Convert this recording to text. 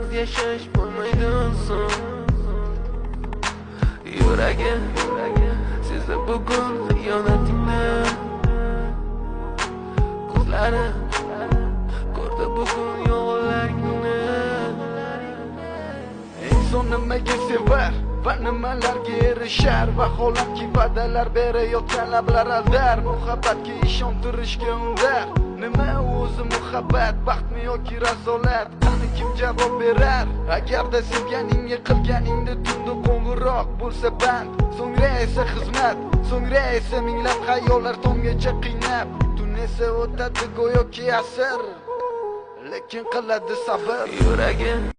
sensiz yashash bo'lmaydi inson. Yuragim sezdi bugun xiyonatingni, ko'zlari ko'rdi bugun yolg'onlaringni. Inson nimaga sevar va nimalarga erishar? Vaholanki va'dalar berayotgan lablar aldar, muhabbatga ishontirishga undar. Nima o'zi muhabbat, baxtmi yoki razolat? Qani kim javob berar? Agarda sevganingga qilganingda tunda qo'ng'iroq bo'lsa band, so'ngra esa xizmat, so'ngra esa minglab xayollar tomgacha qiynab, tun esa o'tadi go'yoki asr, lekin qiladi sabr. Yuragim